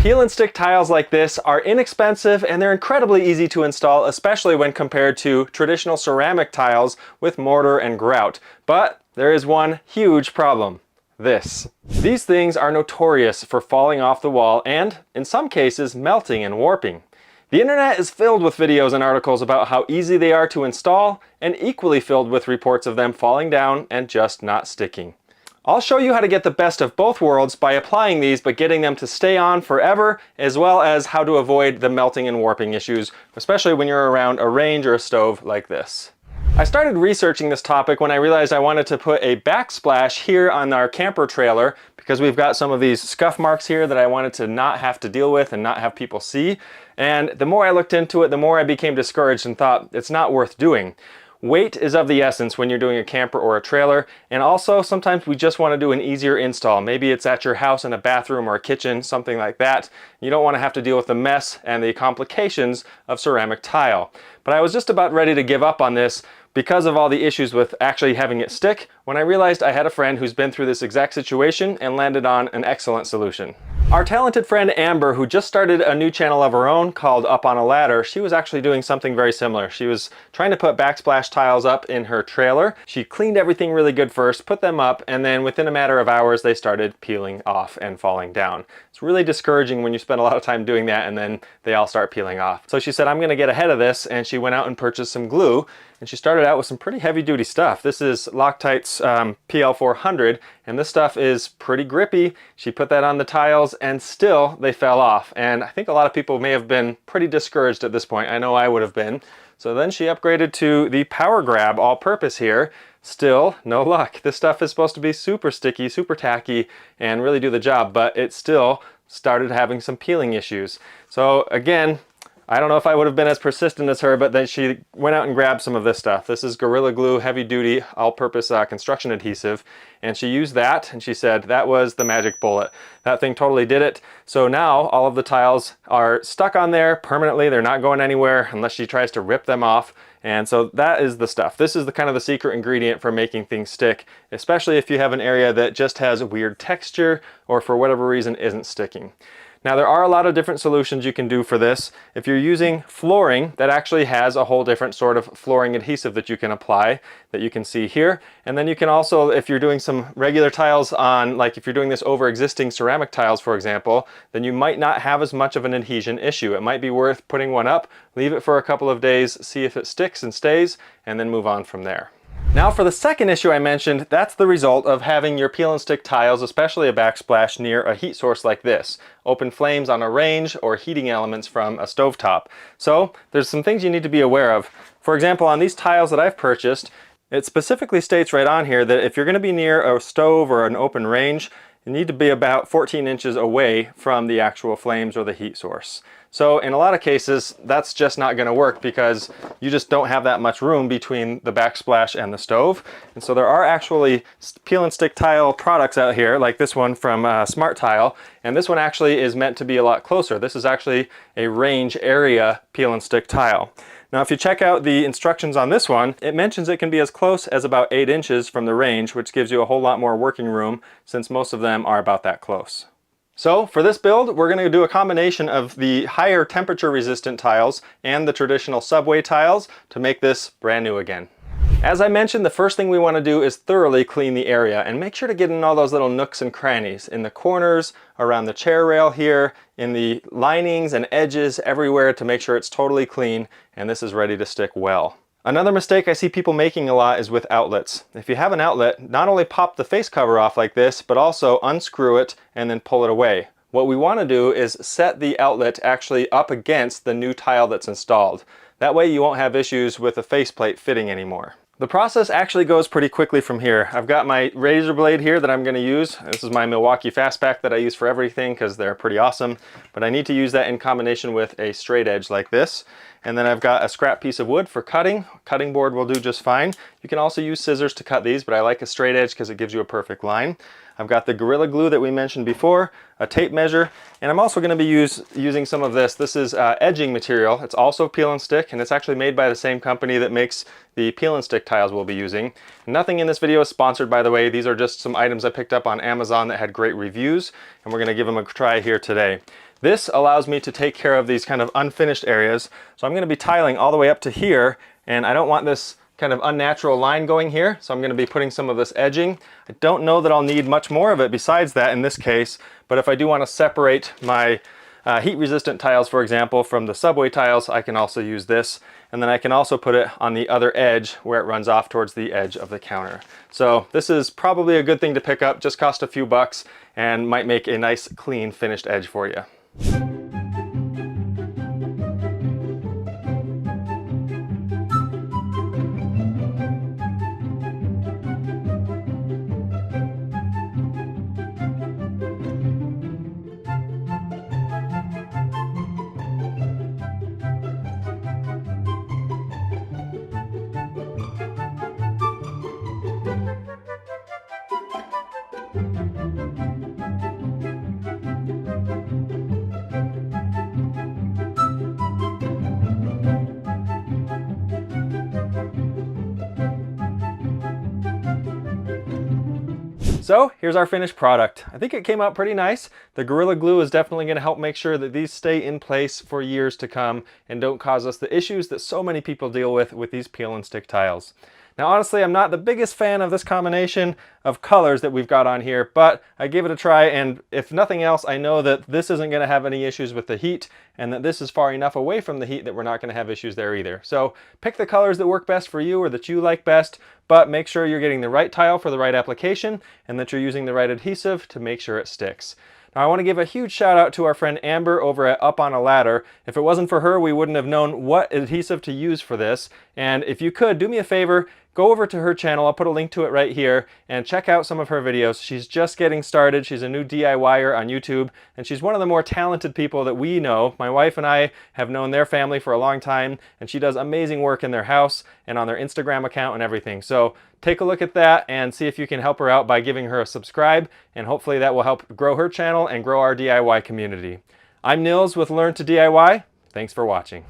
Peel and stick tiles like this are inexpensive and they're incredibly easy to install, especially when compared to traditional ceramic tiles with mortar and grout. But there is one huge problem. These things are notorious for falling off the wall and, in some cases, melting and warping. The internet is filled with videos and articles about how easy they are to install, and equally filled with reports of them falling down and just not sticking. I'll show you how to get the best of both worlds by applying these but getting them to stay on forever, as well as how to avoid the melting and warping issues, especially when you're around a range or a stove like this. I started researching this topic when I realized I wanted to put a backsplash here on our camper trailer because we've got some of these scuff marks here that I wanted to not have to deal with and not have people see. And the more I looked into it, the more I became discouraged and thought it's not worth doing. Weight is of the essence when you're doing a camper or a trailer, and also sometimes we just want to do an easier install. Maybe it's at your house in a bathroom or a kitchen, something like that. You don't want to have to deal with the mess and the complications of ceramic tile. But I was just about ready to give up on this because of all the issues with actually having it stick when I realized I had a friend who's been through this exact situation and landed on an excellent solution. Our talented friend Amber, who just started a new channel of her own called Up on a Ladder, she was actually doing something very similar. She was trying to put backsplash tiles up in her trailer. She cleaned everything really good first, put them up, and then within a matter of hours they started peeling off and falling down. It's really discouraging when you spend a lot of time doing that and then they all start peeling off. So she said, I'm going to get ahead of this, and she went out and purchased some glue, and she started out with some pretty heavy duty stuff. This is Loctite's PL400, and this stuff is pretty grippy. She put that on the tiles and still they fell off. And I think a lot of people may have been pretty discouraged at this point. I know I would have been. So then she upgraded to the Power Grab all-purpose here. Still, no luck. This stuff is supposed to be super sticky, super tacky, and really do the job, but it still started having some peeling issues. So again, I don't know if I would have been as persistent as her, but then she went out and grabbed some of this stuff. This is Gorilla Glue heavy duty all-purpose construction adhesive, and she used that and she said that was the magic bullet. That thing totally did it. So now all of the tiles are stuck on there permanently. They're not going anywhere unless she tries to rip them off. And so that is the stuff. This is the kind of the secret ingredient for making things stick, especially if you have an area that just has a weird texture or for whatever reason isn't sticking. Now there are a lot of different solutions you can do for this. If you're using flooring, that actually has a whole different sort of flooring adhesive that you can apply that you can see here. And then you can also, if you're doing some regular tiles on, like if you're doing this over existing ceramic tiles, for example, then you might not have as much of an adhesion issue. It might be worth putting one up, leave it for a couple of days, see if it sticks and stays, and then move on from there. Now for the second issue I mentioned, that's the result of having your peel and stick tiles, especially a backsplash, near a heat source like this. Open flames on a range or heating elements from a stovetop. So there's some things you need to be aware of. For example, on these tiles that I've purchased, it specifically states right on here that if you're going to be near a stove or an open range, you need to be about 14 inches away from the actual flames or the heat source. So in a lot of cases, that's just not going to work because you just don't have that much room between the backsplash and the stove. And so there are actually peel and stick tile products out here, like this one from Smart Tile, and this one actually is meant to be a lot closer. This is actually a range area peel and stick tile. Now if you check out the instructions on this one, it mentions it can be as close as about 8 inches from the range, which gives you a whole lot more working room since most of them are about that close. So for this build, we're going to do a combination of the higher temperature resistant tiles and the traditional subway tiles to make this brand new again. As I mentioned, the first thing we want to do is thoroughly clean the area and make sure to get in all those little nooks and crannies, in the corners, around the chair rail here, in the linings and edges, everywhere, to make sure it's totally clean and this is ready to stick well. Another mistake I see people making a lot is with outlets. If you have an outlet, not only pop the face cover off like this, but also unscrew it and then pull it away. What we want to do is set the outlet actually up against the new tile that's installed. That way you won't have issues with the faceplate fitting anymore. The process actually goes pretty quickly from here. I've got my razor blade here that I'm going to use. This is my Milwaukee Fastback that I use for everything because they're pretty awesome. But I need to use that in combination with a straight edge like this. And then I've got a scrap piece of wood for cutting. Cutting board will do just fine. You can also use scissors to cut these, but I like a straight edge because it gives you a perfect line. I've got the Gorilla Glue that we mentioned before, a tape measure, and I'm also going to be using some of this. This is edging material. It's also peel and stick, and it's actually made by the same company that makes the peel and stick tiles we'll be using. Nothing in this video is sponsored, by the way. These are just some items I picked up on Amazon that had great reviews, and we're going to give them a try here today. This allows me to take care of these kind of unfinished areas. So I'm going to be tiling all the way up to here, and I don't want this kind of unnatural line going here, so I'm going to be putting some of this edging. I don't know that I'll need much more of it besides that in this case, but if I do want to separate my heat resistant tiles, for example, from the subway tiles, I can also use this, and then I can also put it on the other edge where it runs off towards the edge of the counter. So this is probably a good thing to pick up, just cost a few bucks and might make a nice clean finished edge for you. So here's our finished product. I think it came out pretty nice. The Gorilla Glue is definitely going to help make sure that these stay in place for years to come and don't cause us the issues that so many people deal with these peel and stick tiles. Now honestly, I'm not the biggest fan of this combination of colors that we've got on here, but I gave it a try, and if nothing else, I know that this isn't going to have any issues with the heat, and that this is far enough away from the heat that we're not going to have issues there either. So pick the colors that work best for you or that you like best, but make sure you're getting the right tile for the right application and that you're using the right adhesive to make sure it sticks. Now I want to give a huge shout out to our friend Amber over at Up on a Ladder. If it wasn't for her, we wouldn't have known what adhesive to use for this. And if you could, do me a favor, go over to her channel, I'll put a link to it right here, and check out some of her videos. She's just getting started. She's a new DIYer on YouTube, and she's one of the more talented people that we know. My wife and I have known their family for a long time, and she does amazing work in their house and on their Instagram account and everything. So take a look at that and see if you can help her out by giving her a subscribe, and hopefully that will help grow her channel and grow our DIY community. I'm Nils with Learn to DIY. Thanks for watching.